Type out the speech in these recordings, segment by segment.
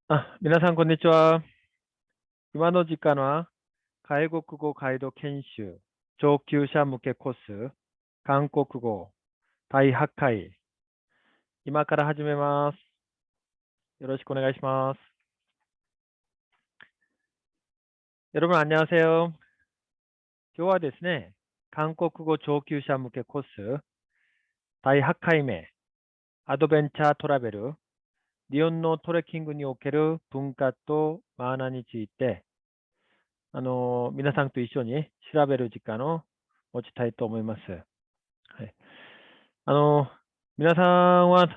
皆さん、こんにちは。今の時間は、外国語ガイド研修、上級者向けコース、韓国語第8回、今から始めます。よろしくお願いします。여러분、안녕하세요。今日はですね、韓国語上級者向けコース、第8回目、アドベンチャートラベル、日本のトレッキングにおける文化とマナーについて、皆さんと一緒に調べる時間を持ちたいと思います。はい。あの、皆さんは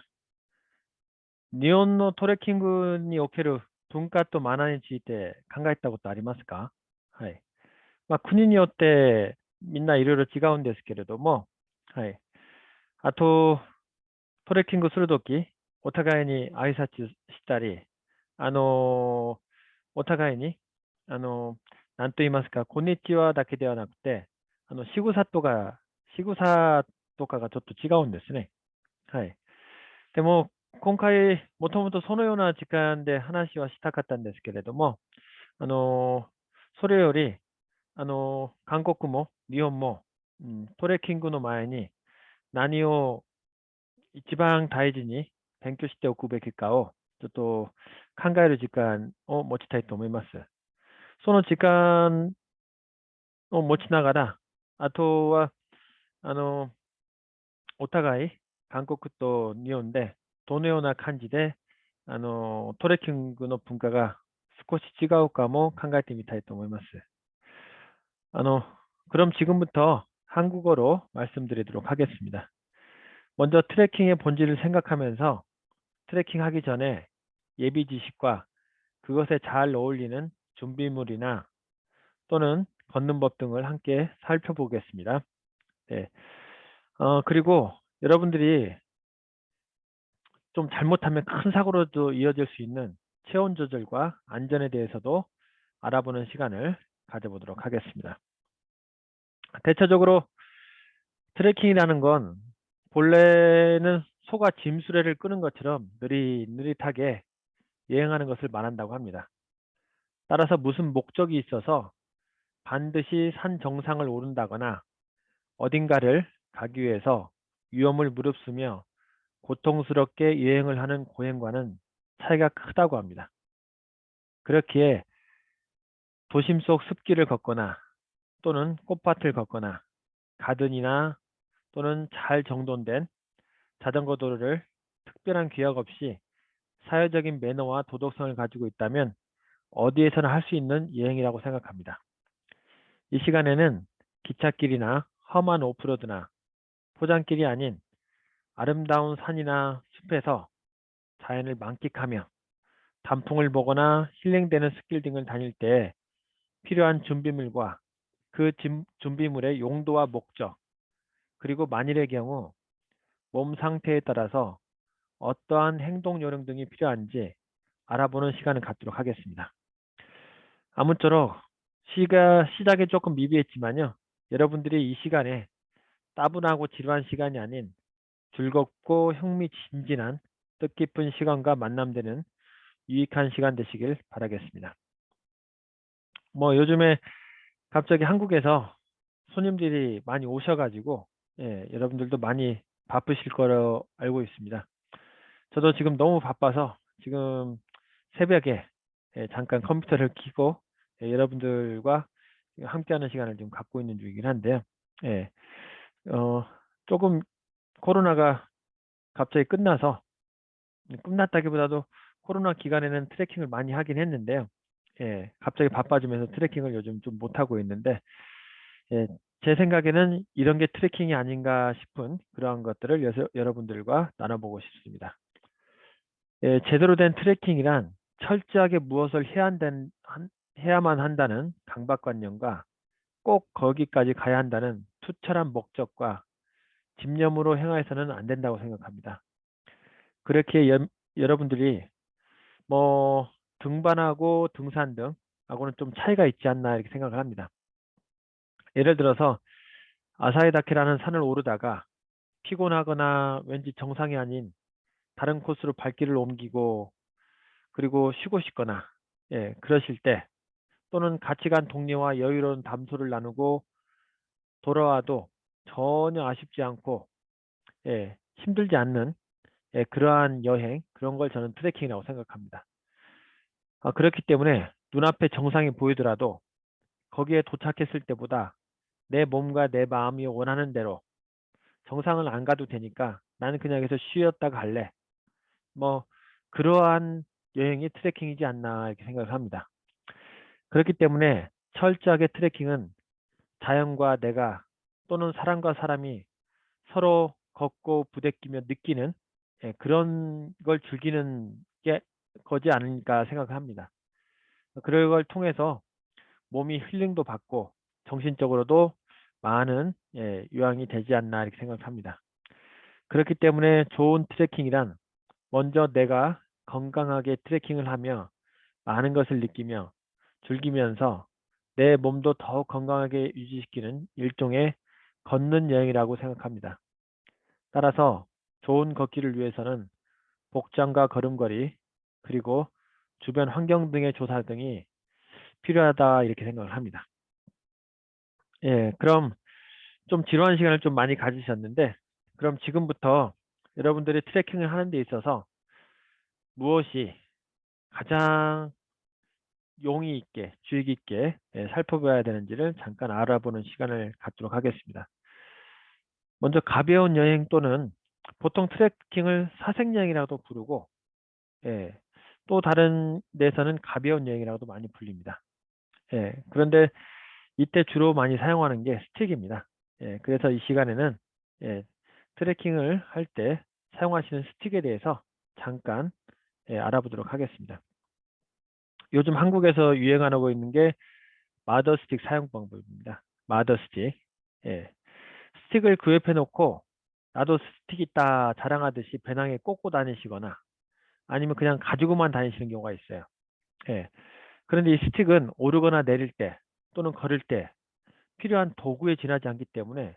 日本のトレッキングにおける文化とマナーについて考えたことありますか？はい。国によってみんないろいろ違うんですけれども、はい。あと、トレッキングするとき、お互いに挨拶したり、お互いに、なんと言いますか、こんにちはだけではなくて、仕草とかがちょっと違うんですね。はい。でも、今回、もともとそのような時間で話はしたかったんですけれども、それより、韓国も日本も、トレッキングの前に何を一番大事に勉強しておくべきかを、ちょっと考える時間を持ちたいと思います。その時間を持ちながら、あとは、あの、お互い、韓国と日本でどのような感じで、トレッキングの文化が少し違うかも考えてみたいと思います. 어, 그럼 지금부터 한국어로 말씀드리도록 하겠습니다. 먼저 트레킹의 본질을 생각하면서 트레킹 하기 전에 예비 지식과 그것에 잘 어울리는 준비물이나 또는 걷는 법 등을 함께 살펴보겠습니다. 네. 그리고 여러분들이 좀 잘못하면 큰 사고로도 이어질 수 있는 체온 조절과 안전에 대해서도 알아보는 시간을 가져보도록 하겠습니다. 대체적으로 트레킹이라는 건 본래는 소가 짐수레를 끄는 것처럼 느릿느릿하게 여행하는 것을 말한다고 합니다. 따라서 무슨 목적이 있어서 반드시 산 정상을 오른다거나 어딘가를 가기 위해서 위험을 무릅쓰며 고통스럽게 여행을 하는 고행과는 차이가 크다고 합니다. 그렇기에 도심 속 습길을 걷거나 또는 꽃밭을 걷거나 가든이나 또는 잘 정돈된 자전거 도로를 특별한 규약 없이 사회적인 매너와 도덕성을 가지고 있다면 어디에서나 할 수 있는 여행이라고 생각합니다. 이 시간에는 기찻길이나 험한 오프로드나 포장길이 아닌 아름다운 산이나 숲에서 자연을 만끽하며 단풍을 보거나 힐링되는 스킬 등을 다닐 때 필요한 준비물과 그 준비물의 용도와 목적, 그리고 만일의 경우 몸 상태에 따라서 어떠한 행동 요령 등이 필요한지 알아보는 시간을 갖도록 하겠습니다. 아무쪼록 시작이 조금 미비했지만요. 여러분들이 이 시간에 따분하고 지루한 시간이 아닌 즐겁고 흥미진진한 뜻깊은 시간과 만남되는 유익한 시간 되시길 바라겠습니다. 요즘에 갑자기 한국에서 손님들이 많이 오셔가지고 여러분들도 많이 바쁘실 거로 알고 있습니다. 저도 지금 너무 바빠서 지금 새벽에 잠깐 컴퓨터를 켜고 여러분들과 함께하는 시간을 좀 갖고 있는 중이긴 한데요. 예, 조금 코로나가 갑자기 끝났다기보다도 코로나 기간에는 트레킹을 많이 하긴 했는데요. 갑자기 바빠지면서 트레킹을 요즘 좀 못하고 있는데, 예, 제 생각에는 이런 게 트레킹이 아닌가 싶은 그러한 것들을 여러분들과 나눠보고 싶습니다. 제대로 된 트레킹이란 철저하게 무엇을 해야만 한다는 강박관념과 꼭 거기까지 가야 한다는 투철한 목적과 집념으로 행해서는 안 된다고 생각합니다. 그렇게 여러분들이 등반하고 등산 등하고는 좀 차이가 있지 않나 이렇게 생각을 합니다. 예를 들어서 아사히다케라는 산을 오르다가 피곤하거나 왠지 정상이 아닌 다른 코스로 발길을 옮기고 그리고 쉬고 싶거나, 그러실 때, 또는 같이 간 동료와 여유로운 담소를 나누고 돌아와도 전혀 아쉽지 않고, 힘들지 않는, 그러한 여행, 그런 걸 저는 트레킹이라고 생각합니다. 그렇기 때문에 눈앞에 정상이 보이더라도 거기에 도착했을 때보다 내 몸과 내 마음이 원하는 대로 정상을 안 가도 되니까 나는 그냥 여기서 쉬었다 갈래. 뭐 그러한 여행이 트레킹이지 않나 이렇게 생각을 합니다. 그렇기 때문에 철저하게 트레킹은 자연과 내가 또는 사람과 사람이 서로 걷고 부대끼며 느끼는, 그런 걸 즐기는 게 거지 않을까 생각을 합니다. 그런 걸 통해서 몸이 힐링도 받고 정신적으로도 많은, 유황이 되지 않나 이렇게 생각합니다. 그렇기 때문에 좋은 트레킹이란 먼저 내가 건강하게 트레킹을 하며 많은 것을 느끼며 즐기면서 내 몸도 더욱 건강하게 유지시키는 일종의 걷는 여행이라고 생각합니다. 따라서 좋은 걷기를 위해서는 복장과 걸음걸이, 그리고 주변 환경 등의 조사 등이 필요하다 이렇게 생각을 합니다. 그럼 좀 지루한 시간을 좀 많이 가지셨는데, 그럼 지금부터 여러분들이 트레킹을 하는 데 있어서 무엇이 가장 용의 있게, 주의 깊게, 살펴봐야 되는지를 잠깐 알아보는 시간을 갖도록 하겠습니다. 먼저 가벼운 여행 또는 보통 트레킹을 사색여행이라고도 부르고, 또 다른 데서는 가벼운 여행이라고도 많이 불립니다. 그런데 이때 주로 많이 사용하는 게 스틱입니다. 그래서 이 시간에는, 트레킹을 할 때 사용하시는 스틱에 대해서 잠깐, 알아보도록 하겠습니다. 요즘 한국에서 유행하고 있는 게 마더 스틱 사용 방법입니다. 마더 스틱. 스틱을 구입해 놓고 나도 스틱 있다 자랑하듯이 배낭에 꽂고 다니시거나 아니면 그냥 가지고만 다니시는 경우가 있어요. 그런데 이 스틱은 오르거나 내릴 때 또는 걸을 때 필요한 도구에 지나지 않기 때문에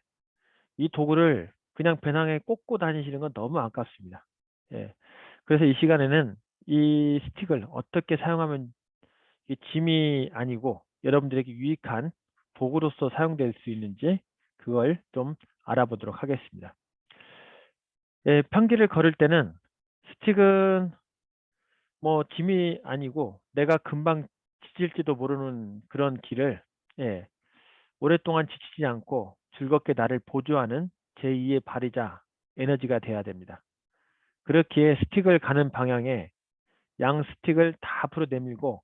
이 도구를 그냥 배낭에 꽂고 다니시는 건 너무 아깝습니다. 그래서 이 시간에는 이 스틱을 어떻게 사용하면 이 짐이 아니고 여러분들에게 유익한 도구로서 사용될 수 있는지 그걸 좀 알아보도록 하겠습니다. 평길을 걸을 때는 스틱은 뭐 짐이 아니고 내가 금방 지칠지도 모르는 그런 길을, 오랫동안 지치지 않고 즐겁게 나를 보조하는 제2의 발이자 에너지가 돼야 됩니다. 그렇기에 스틱을 가는 방향에 양 스틱을 다 앞으로 내밀고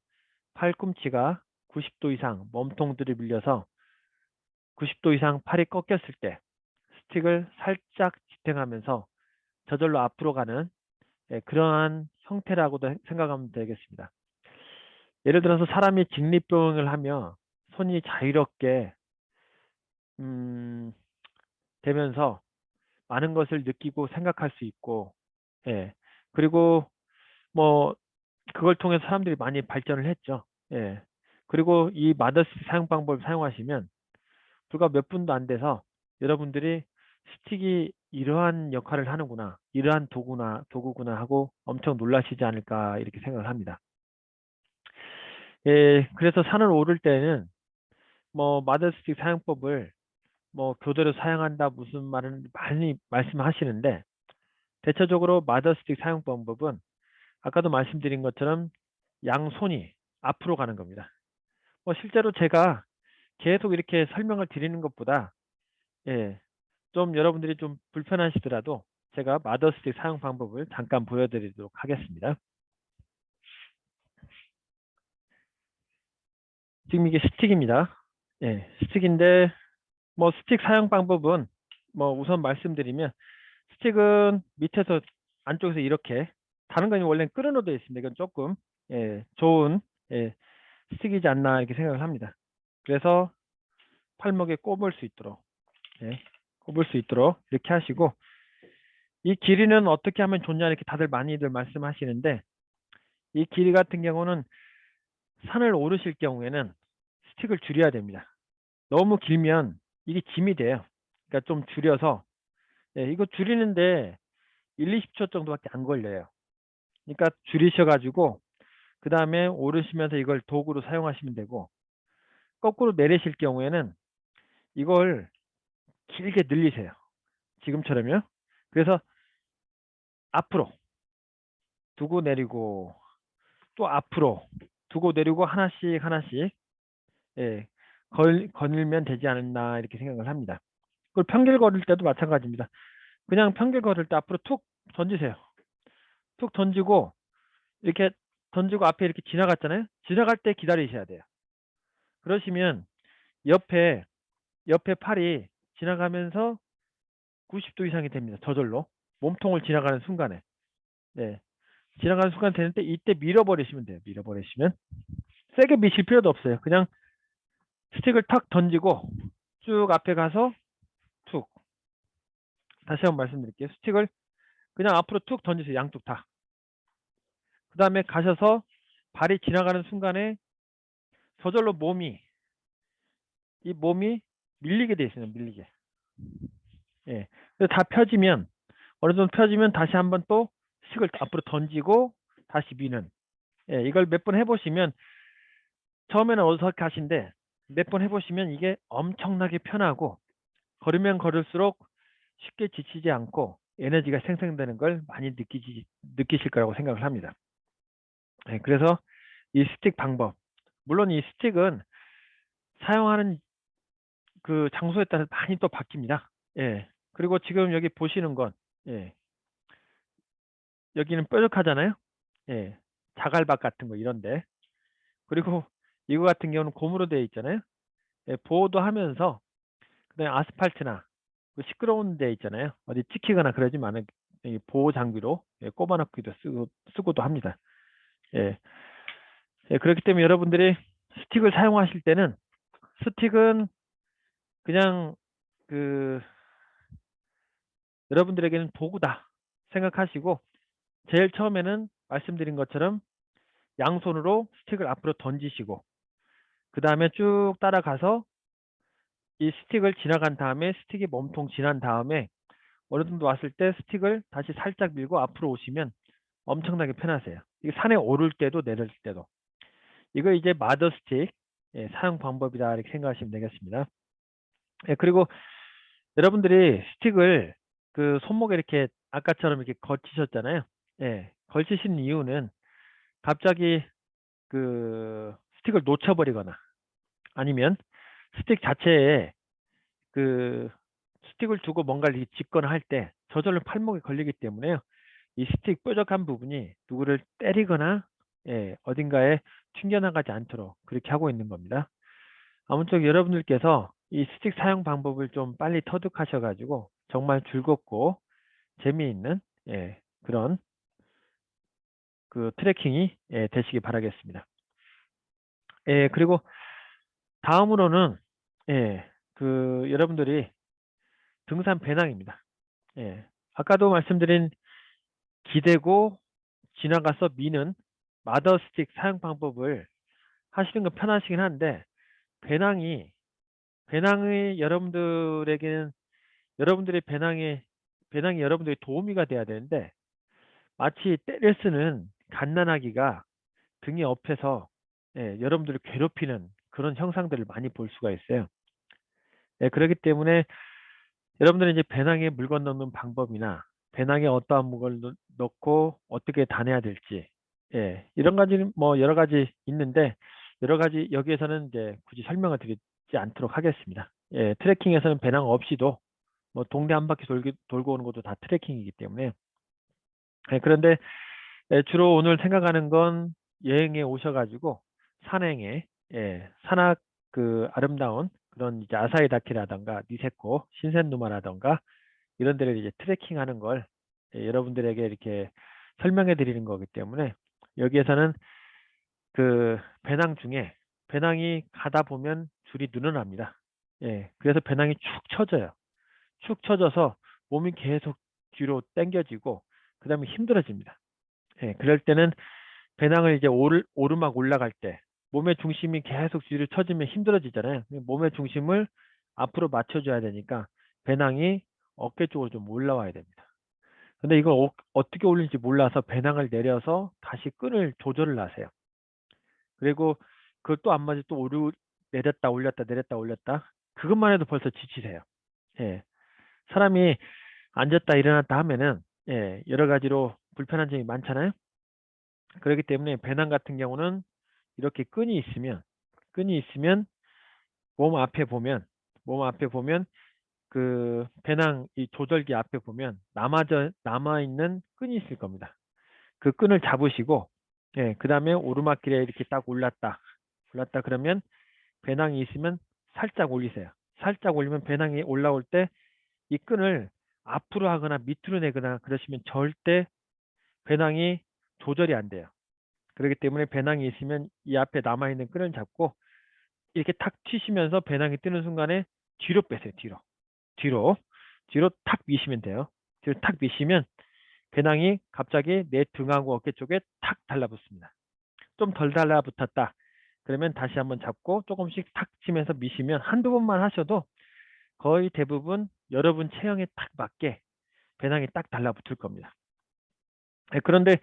팔꿈치가 90도 이상 몸통들이 밀려서 90도 이상 팔이 꺾였을 때 스틱을 살짝 지탱하면서 저절로 앞으로 가는, 그러한 형태라고도 생각하면 되겠습니다. 예를 들어서 사람이 직립보행을 하며 손이 자유롭게 되면서 많은 것을 느끼고 생각할 수 있고, 그리고 뭐 그걸 통해서 사람들이 많이 발전을 했죠. 그리고 이 마더스 사용 방법을 사용하시면 불과 몇 분도 안 돼서 여러분들이 스틱이 이러한 역할을 하는구나, 이러한 도구구나 하고 엄청 놀라시지 않을까 이렇게 생각을 합니다. 그래서 산을 오를 때는 뭐 마더스틱 사용법을 뭐 교대로 사용한다 무슨 말은 많이 말씀하시는데, 대체적으로 마더스틱 사용 방법은 아까도 말씀드린 것처럼 양손이 앞으로 가는 겁니다. 뭐 실제로 제가 계속 이렇게 설명을 드리는 것보다, 좀 여러분들이 좀 불편하시더라도 제가 마더스틱 사용 방법을 잠깐 보여드리도록 하겠습니다. 지금 이게 스틱입니다. 스틱인데 뭐 스틱 사용 방법은 뭐 우선 말씀드리면, 스틱은 밑에서 안쪽에서 이렇게, 다른 건 원래 끌어놓여 있습니다. 이건 조금, 좋은, 스틱이지 않나 이렇게 생각을 합니다. 그래서 팔목에 꼽을 수 있도록, 꼽을 수 있도록 이렇게 하시고, 이 길이는 어떻게 하면 좋냐 이렇게 다들 많이들 말씀하시는데, 이 길이 같은 경우는 산을 오르실 경우에는 스틱을 줄여야 됩니다. 너무 길면 이게 짐이 돼요. 그러니까 좀 줄여서, 이거 줄이는데 1, 20초 정도밖에 안 걸려요. 그러니까 줄이셔가지고 그 다음에 오르시면서 이걸 도구로 사용하시면 되고, 거꾸로 내리실 경우에는 이걸 길게 늘리세요. 지금처럼요. 그래서 앞으로 두고 내리고, 또 앞으로 두고 내리고, 하나씩 하나씩, 예, 거닐면 되지 않나 이렇게 생각을 합니다. 그리고 평길 걸을 때도 마찬가지입니다. 그냥 평길 걸을 때 앞으로 툭 던지세요. 툭 던지고, 이렇게 던지고 앞에 이렇게 지나갔잖아요. 지나갈 때 기다리셔야 돼요. 그러시면 옆에 팔이 지나가면서 90도 이상이 됩니다. 저절로. 몸통을 지나가는 순간에. 네. 지나가는 순간 되는데 이때 밀어버리시면 돼요. 밀어버리시면. 세게 미실 필요도 없어요. 그냥 스틱을 탁 던지고 쭉 앞에 가서 툭. 다시 한번 말씀드릴게요. 스틱을 그냥 앞으로 툭 던지세요. 양쪽 다. 그 다음에 가셔서 발이 지나가는 순간에 저절로 이 몸이 밀리게 돼 있어요. 밀리게. 예. 그래서 다 펴지면, 어느 정도 펴지면 다시 한번 또 스틱을 앞으로 던지고 다시 미는. 예, 이걸 몇 번 해보시면, 처음에는 어색하신데 몇 번 해보시면 이게 엄청나게 편하고, 걸으면 걸을수록 쉽게 지치지 않고 에너지가 생성되는 걸 많이 느끼실 거라고 생각을 합니다. 예, 그래서 이 스틱 방법, 물론 이 스틱은 사용하는 그 장소에 따라 많이 또 바뀝니다. 예. 그리고 지금 여기 보시는 건, 예. 여기는 뾰족하잖아요. 예. 자갈밭 같은 거 이런데. 그리고 이거 같은 경우는 고무로 되어 있잖아요. 예, 보호도 하면서 그다음에 아스팔트나 그 시끄러운 데 있잖아요. 어디 찍히거나 그러지 않은 이 보호 장비로, 예, 꼽아놓기도 쓰고도 합니다. 예. 예, 그렇기 때문에 여러분들이 스틱을 사용하실 때는, 스틱은 그냥 그 여러분들에게는 도구다 생각하시고, 제일 처음에는 말씀드린 것처럼 양손으로 스틱을 앞으로 던지시고, 그 다음에 쭉 따라가서 이 스틱을 지나간 다음에, 스틱이 몸통 지난 다음에 어느 정도 왔을 때 스틱을 다시 살짝 밀고 앞으로 오시면 엄청나게 편하세요. 이게 산에 오를 때도 내릴 때도. 이거 이제 마더 스틱, 예, 사용 방법이다 이렇게 생각하시면 되겠습니다. 예, 그리고 여러분들이 스틱을 그 손목에 이렇게 아까처럼 이렇게 걸치셨잖아요. 예, 걸치신 이유는 갑자기 그 스틱을 놓쳐버리거나, 아니면 스틱 자체에 그 스틱을 두고 뭔가를 이렇게 짚거나 할 때 저절로 팔목에 걸리기 때문에요. 이 스틱 뾰족한 부분이 누구를 때리거나, 예, 어딘가에 튕겨나가지 않도록 그렇게 하고 있는 겁니다. 아무쪼록 여러분들께서 이 스틱 사용 방법을 좀 빨리 터득하셔가지고 정말 즐겁고 재미있는, 예, 그런 그 트레킹이, 예, 되시기 바라겠습니다. 예, 그리고 다음으로는, 예, 그 여러분들이 등산 배낭입니다. 예, 아까도 말씀드린 기대고 지나가서 미는 마더 스틱 사용 방법을 하시는 건 편하시긴 한데, 배낭이 여러분들에게는, 여러분들의 배낭이 여러분들의 도우미가 돼야 되는데, 마치 때를 쓰는 갓난아기가 등에 업혀서, 예, 여러분들을 괴롭히는 그런 형상들을 많이 볼 수가 있어요. 예, 그렇기 때문에 여러분들은 이제 배낭에 물건 넣는 방법이나 배낭에 어떠한 무거를 넣고 어떻게 다녀야 될지, 예, 이런 가지는 뭐 여러 가지 있는데, 여러 가지 여기에서는 이제 굳이 설명을 드리지 않도록 하겠습니다. 예, 트레킹에서는 배낭 없이도 뭐 동네 한 바퀴 돌고 오는 것도 다 트레킹이기 때문에. 예, 그런데 예, 주로 오늘 생각하는 건 여행에 오셔가지고 산행에, 예, 산악 그 아름다운 그런 이제 아사히다키라던가 니세코, 신센누마라던가 이런 데를 이제 트레킹하는 걸, 예, 여러분들에게 이렇게 설명해 드리는 거기 때문에, 여기에서는 그 배낭 중에 배낭이 가다 보면 줄이 늘어납니다. 예, 그래서 배낭이 축 처져요. 축 처져서 몸이 계속 뒤로 당겨지고 그 다음에 힘들어집니다. 예, 그럴 때는 배낭을 이제 오르막 올라갈 때 몸의 중심이 계속 뒤로 처지면 힘들어지잖아요. 몸의 중심을 앞으로 맞춰줘야 되니까 배낭이 어깨 쪽으로 좀 올라와야 됩니다. 근데 이걸 어떻게 올릴지 몰라서 배낭을 내려서 다시 끈을 조절을 하세요. 그리고 그걸 또 안 맞으면 또 내렸다 올렸다 내렸다 올렸다. 그것만 해도 벌써 지치세요. 예. 사람이 앉았다 일어났다 하면은 여러 가지로 불편한 점이 많잖아요. 그렇기 때문에 배낭 같은 경우는 이렇게 끈이 있으면 몸 앞에 보면 그 배낭 이 조절기 앞에 보면 남아있는 끈이 있을 겁니다. 그 끈을 잡으시고, 그 다음에 오르막길에 이렇게 딱 올랐다 그러면 배낭이 있으면 살짝 올리세요. 살짝 올리면 배낭이 올라올 때 이 끈을 앞으로 하거나 밑으로 내거나 그러시면 절대 배낭이 조절이 안 돼요. 그렇기 때문에 배낭이 있으면 이 앞에 남아있는 끈을 잡고 이렇게 탁 튀시면서 배낭이 뜨는 순간에 뒤로 빼세요. 뒤로 뒤로 탁 미시면 돼요. 뒤로 탁 미시면 배낭이 갑자기 내 등하고 어깨 쪽에 탁 달라붙습니다. 좀 덜 달라붙었다. 그러면 다시 한번 잡고 조금씩 탁 치면서 미시면 한두 번만 하셔도 거의 대부분 여러분 체형에 딱 맞게 배낭이 딱 달라붙을 겁니다. 그런데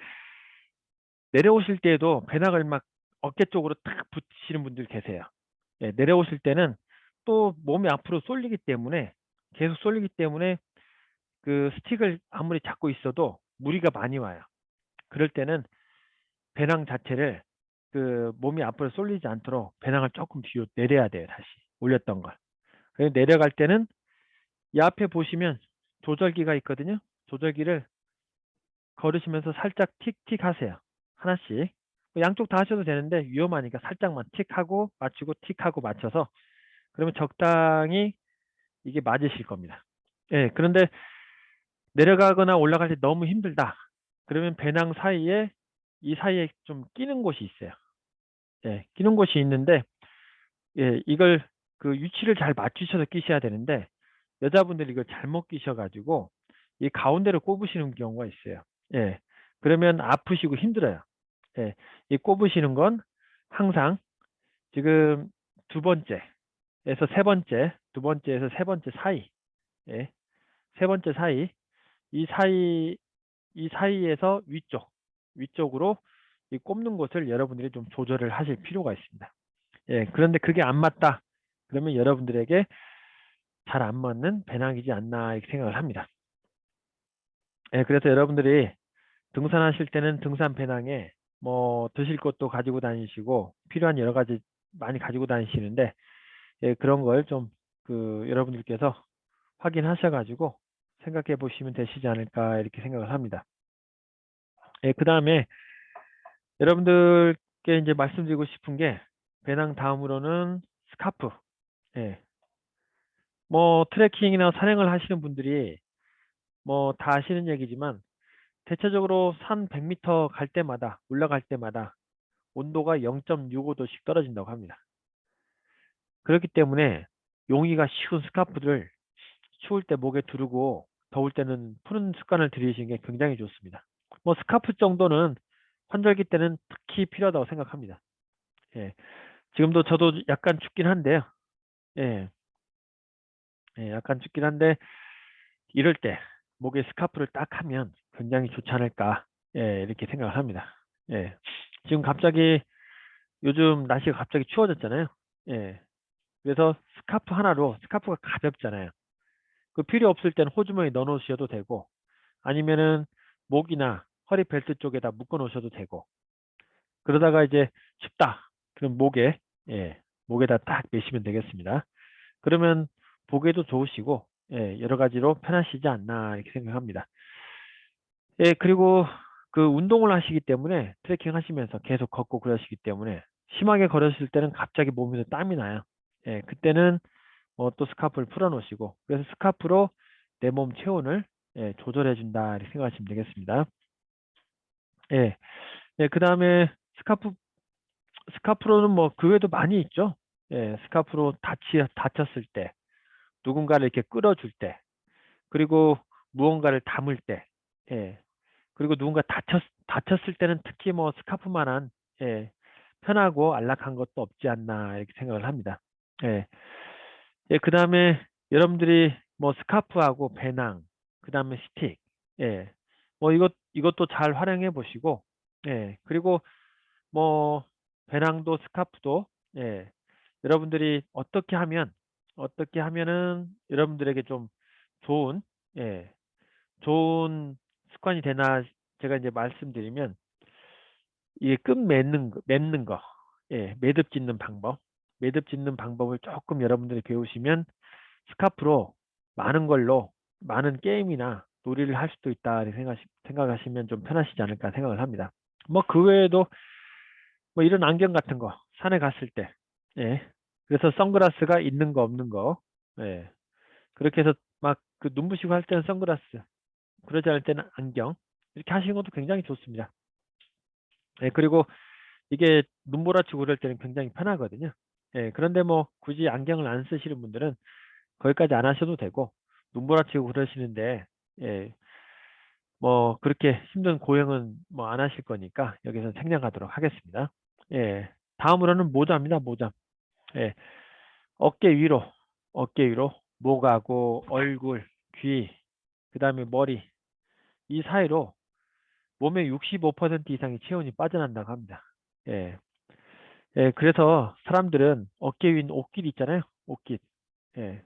내려오실 때에도 배낭을 막 어깨 쪽으로 탁 붙이시는 분들 계세요. 내려오실 때는 또 몸이 앞으로 쏠리기 때문에 계속 쏠리기 때문에 그 스틱을 아무리 잡고 있어도 무리가 많이 와요. 그럴 때는 배낭 자체를 그 몸이 앞으로 쏠리지 않도록 배낭을 조금 뒤로 내려야 돼요. 다시 올렸던 걸. 그래서 내려갈 때는 이 앞에 보시면 조절기가 있거든요. 조절기를 걸으시면서 살짝 틱틱 하세요. 하나씩. 양쪽 다 하셔도 되는데 위험하니까 살짝만 틱하고 맞추고 틱하고 맞춰서 그러면 적당히 이게 맞으실 겁니다. 그런데 내려가거나 올라갈 때 너무 힘들다. 그러면 배낭 사이에 이 사이에 좀 끼는 곳이 있어요. 끼는 곳이 있는데 이걸 그 위치를 잘 맞추셔서 끼셔야 되는데 여자분들이 이걸 잘못 끼셔가지고 이 가운데로 꼽으시는 경우가 있어요. 그러면 아프시고 힘들어요. 이 꼽으시는 건 항상 지금 두 번째에서 세 번째, 두 번째에서 세 번째 사이, 세 번째 사이, 이 사이, 이 사이에서 위쪽으로 이 꼽는 곳을 여러분들이 좀 조절을 하실 필요가 있습니다. 그런데 그게 안 맞다. 그러면 여러분들에게 잘 안 맞는 배낭이지 않나 이렇게 생각을 합니다. 그래서 여러분들이 등산하실 때는 등산 배낭에 뭐 드실 것도 가지고 다니시고 필요한 여러 가지 많이 가지고 다니시는데 그런 걸 좀 그 여러분들께서 확인하셔가지고 생각해 보시면 되시지 않을까 이렇게 생각을 합니다. 그 다음에 여러분들께 이제 말씀드리고 싶은 게 배낭 다음으로는 스카프. 뭐 트레킹이나 산행을 하시는 분들이 뭐 다 아시는 얘기지만 대체적으로 산 100m 갈 때마다 올라갈 때마다 온도가 0.65도씩 떨어진다고 합니다. 그렇기 때문에 용이가 쉬운 스카프를 추울 때 목에 두르고 더울 때는 푸는 습관을 들이시는 게 굉장히 좋습니다. 뭐 스카프 정도는 환절기 때는 특히 필요하다고 생각합니다. 지금도 저도 약간 춥긴 한데요. 예, 약간 춥긴 한데 이럴 때 목에 스카프를 딱 하면 굉장히 좋지 않을까 이렇게 생각을 합니다. 지금 갑자기 요즘 날씨가 갑자기 추워졌잖아요. 그래서 스카프 하나로 스카프가 가볍잖아요. 그 필요 없을 때는 호주머니에 넣어 놓으셔도 되고 아니면은 목이나 허리 벨트 쪽에다 묶어 놓으셔도 되고 그러다가 이제 춥다. 그럼 목에다 딱 매시면 되겠습니다. 그러면 보기에도 좋으시고 여러 가지로 편하시지 않나 이렇게 생각합니다. 그리고 그 운동을 하시기 때문에 트레킹 하시면서 계속 걷고 그러시기 때문에 심하게 걸으실 때는 갑자기 몸에서 땀이 나요. 그때는 또 스카프를 풀어 놓으시고 그래서 스카프로 내 몸 체온을 조절해 준다 이렇게 생각하시면 되겠습니다. 그 다음에 스카프로는 뭐 그 외에도 많이 있죠. 스카프로 다쳤을 때 누군가를 이렇게 끌어줄 때 그리고 무언가를 담을 때 그리고 누군가 다쳤을 때는 특히 뭐 스카프만한 편하고 안락한 것도 없지 않나 이렇게 생각을 합니다. 그 다음에 여러분들이 뭐 스카프하고 배낭, 그 다음에 스틱, 뭐 이것도 잘 활용해 보시고, 그리고 뭐 배낭도 스카프도 예, 여러분들이 어떻게 하면은 여러분들에게 좀 좋은 예, 좋은 습관이 되나 제가 이제 말씀드리면 이게 끈 맺는 거, 예, 매듭 짓는 방법, 매듭 짓는 방법을 조금 여러분들이 배우시면 스카프로 많은 걸로 많은 게임이나 놀이를 할 수도 있다 이렇게 생각하시면 좀 편하시지 않을까 생각을 합니다. 뭐 그 외에도 뭐 이런 안경 같은 거 산에 갔을 때, 예, 그래서 선글라스가 있는 거 없는 거, 예, 그렇게 해서 막 그 눈부시고 할 때는 선글라스, 그러지 않을 때는 안경 이렇게 하시는 것도 굉장히 좋습니다. 예, 그리고 이게 눈보라치고 그럴 때는 굉장히 편하거든요. 예, 그런데 뭐 굳이 안경을 안 쓰시는 분들은 거기까지 안 하셔도 되고 눈보라치고 그러시는데 예, 뭐 그렇게 힘든 고행은 뭐 안 하실 거니까 여기서 생략하도록 하겠습니다. 예, 다음으로는 모자입니다. 모자. 예, 어깨 위로, 어깨 위로 목하고 얼굴, 귀, 그다음에 머리 이 사이로 몸의 65% 이상의 체온이 빠져난다고 합니다. 예, 예, 그래서 사람들은 어깨 위에 옷깃 있잖아요. 옷깃. 예,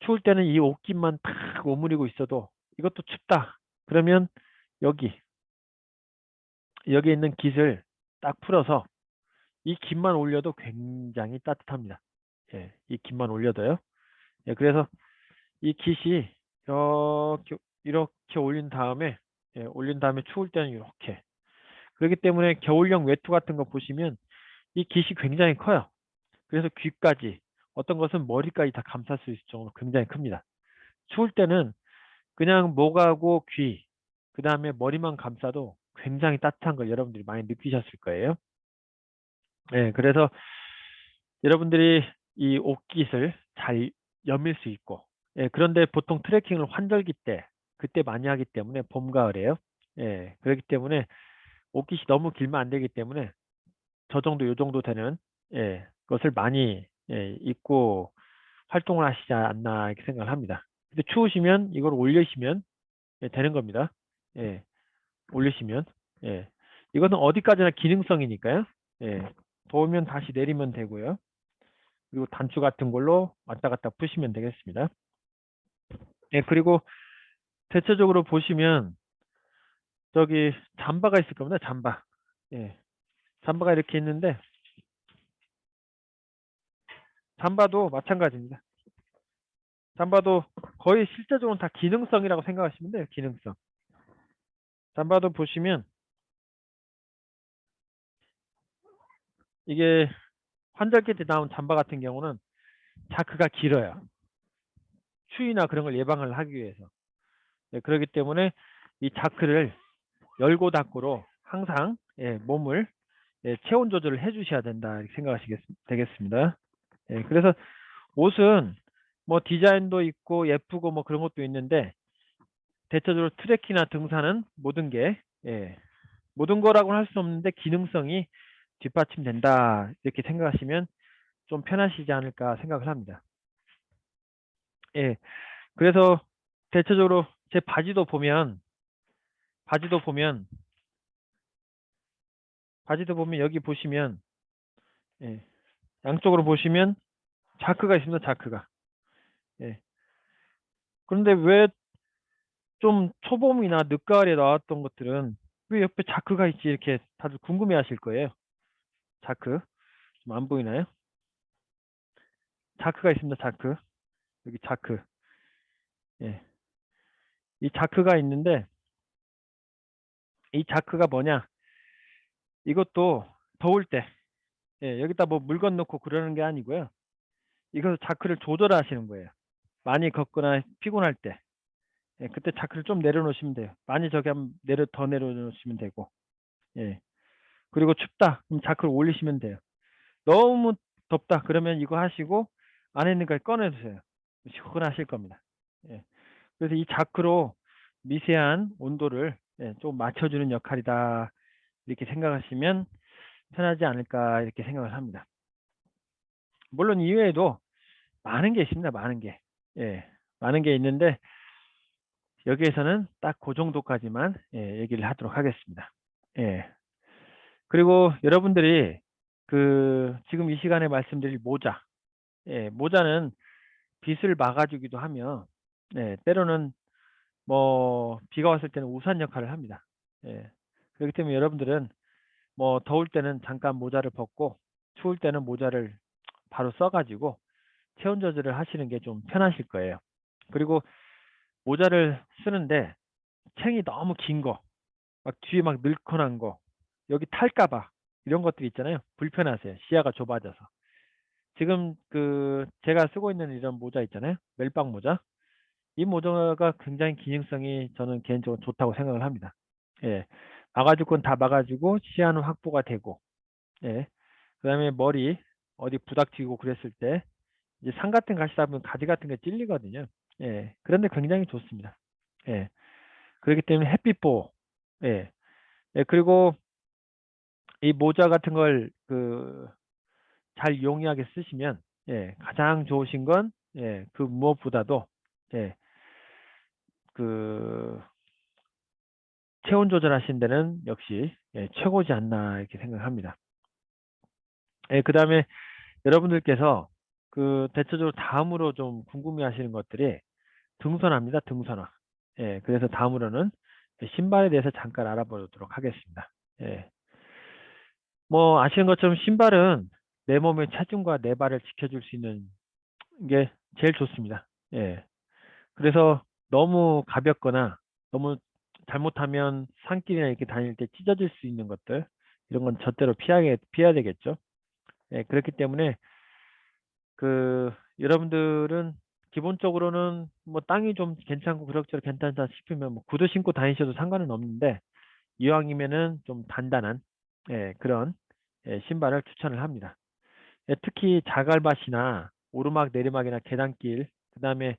추울 때는 이 옷깃만 탁 오므리고 있어도 이것도 춥다. 그러면 여기 여기 있는 깃을 딱 풀어서 이 깃만 올려도 굉장히 따뜻합니다. 예, 이 깃만 올려도요. 예, 그래서 이 깃이 이렇게 올린 다음에 추울 때는 이렇게. 그렇기 때문에 겨울용 외투 같은 거 보시면 이 깃이 굉장히 커요. 그래서 귀까지 어떤 것은 머리까지 다 감쌀 수 있을 정도로 굉장히 큽니다. 추울 때는 그냥 목하고 귀, 그 다음에 머리만 감싸도 굉장히 따뜻한 걸 여러분들이 많이 느끼셨을 거예요. 네, 그래서 여러분들이 이 옷깃을 잘 여밀 수 있고, 예, 그런데 보통 트레킹을 환절기 때, 그때 많이 하기 때문에 봄, 가을에요. 예, 그렇기 때문에 옷깃이 너무 길면 안 되기 때문에 저 정도, 요 정도 되는, 예, 것을 많이, 예, 입고 활동을 하시지 않나 이렇게 생각을 합니다. 근데 추우시면 이걸 올리시면 예, 되는 겁니다. 예, 올리시면. 예. 이거는 어디까지나 기능성이니까요. 예. 더우면 다시 내리면 되고요. 그리고 단추 같은 걸로 왔다 갔다 푸시면 되겠습니다. 예, 그리고 대체적으로 보시면 저기 잠바가 있을 겁니다. 잠바. 예. 잠바가 이렇게 있는데 잠바도 마찬가지입니다. 잠바도 거의 실제적으로는 다 기능성이라고 생각하시면 돼요. 기능성. 잠바도 보시면 이게 환절기 때 나온 잠바 같은 경우는 자크가 길어요. 추위나 그런 걸 예방을 하기 위해서. 네, 그렇기 때문에 이 자크를 열고 닫고로 항상 예, 몸을 예, 체온 조절을 해주셔야 된다 이렇게 되겠습니다. 예, 그래서 옷은 뭐 디자인도 있고 예쁘고 뭐 그런 것도 있는데 대체적으로 트레킹이나 등산은 모든 게 예, 모든 거라고는 할 수 없는데 기능성이 뒷받침된다 이렇게 생각하시면 좀 편하시지 않을까 생각을 합니다. 예, 그래서 대체적으로 제 바지도 보면 여기 보시면 예, 양쪽으로 보시면 자크가 있습니다. 자크가. 예. 그런데 왜 좀 초봄이나 늦가을에 나왔던 것들은 왜 옆에 자크가 있지 이렇게 다들 궁금해 하실 거예요. 자크. 좀 안 보이나요? 자크가 있습니다. 자크. 여기 자크. 예. 이 자크가 있는데 이 자크가 뭐냐? 이것도 더울 때 예, 여기다 뭐 물건 넣고 그러는 게 아니고요. 이거 자크를 조절하시는 거예요. 많이 걷거나 피곤할 때. 예, 그때 자크를 좀 내려놓으시면 돼요. 많이 저기 한번 더 내려놓으시면 되고. 예. 그리고 춥다. 그럼 자크를 올리시면 돼요. 너무 덥다. 그러면 이거 하시고 안에 있는 걸 꺼내주세요. 시원하실 겁니다. 예. 그래서 이 자크로 미세한 온도를 예, 좀 맞춰주는 역할이다. 이렇게 생각하시면 편하지 않을까 이렇게 생각을 합니다. 물론 이외에도 많은 게 있습니다. 많은 게. 예. 많은 게 있는데 여기에서는 딱 그 정도까지만 예, 얘기를 하도록 하겠습니다. 예. 그리고 여러분들이 지금 이 시간에 말씀드릴 모자. 모자는 빛을 막아주기도 하며, 때로는 뭐 비가 왔을 때는 우산 역할을 합니다. 그렇기 때문에 여러분들은 뭐 더울 때는 잠깐 모자를 벗고 추울 때는 모자를 바로 써가지고 체온 조절을 하시는 게 좀 편하실 거예요. 그리고 모자를 쓰는데 챙이 너무 긴 거, 막 뒤에 막 늘씬한 거, 여기 탈까봐 이런 것들이 있잖아요. 불편하세요. 시야가 좁아져서. 지금 제가 쓰고 있는 이런 모자 있잖아요. 멜빵 모자. 이 모자가 굉장히 기능성이 저는 개인적으로 좋다고 생각을 합니다. 예. 막아줄 건 다 막아주고 시야는 확보가 되고, 예. 그다음에 머리 어디 부닥치고 그랬을 때 이제 산 같은 거 가시다 보면 가지 같은 게 찔리거든요. 그런데 굉장히 좋습니다. 예. 그렇기 때문에 햇빛 보호. 예. 그리고 이 모자 같은 걸 잘 용이하게 쓰시면 가장 좋으신 건 그 무엇보다도 예, 그 체온 조절하신 데는 역시 최고지 않나 이렇게 생각합니다. 그다음에 여러분들께서 대체적으로 다음으로 좀 궁금해하시는 것들이 등산화입니다. 등산화. 그래서 다음으로는 신발에 대해서 잠깐 알아보도록 하겠습니다. 뭐 아시는 것처럼 신발은 내 몸의 체중과 내 발을 지켜줄 수 있는 게 제일 좋습니다. 그래서 너무 가볍거나 너무 잘못하면 산길이나 이렇게 다닐 때 찢어질 수 있는 것들 이런 건 절대로 피해야 되겠죠. 그렇기 때문에 여러분들은 기본적으로는 뭐 땅이 좀 괜찮고 그럭저럭 괜찮다 싶으면 뭐 구두 신고 다니셔도 상관은 없는데 이왕이면은 좀 단단한 그런 신발을 추천을 합니다. 특히 자갈밭이나 오르막 내리막이나 계단길 그다음에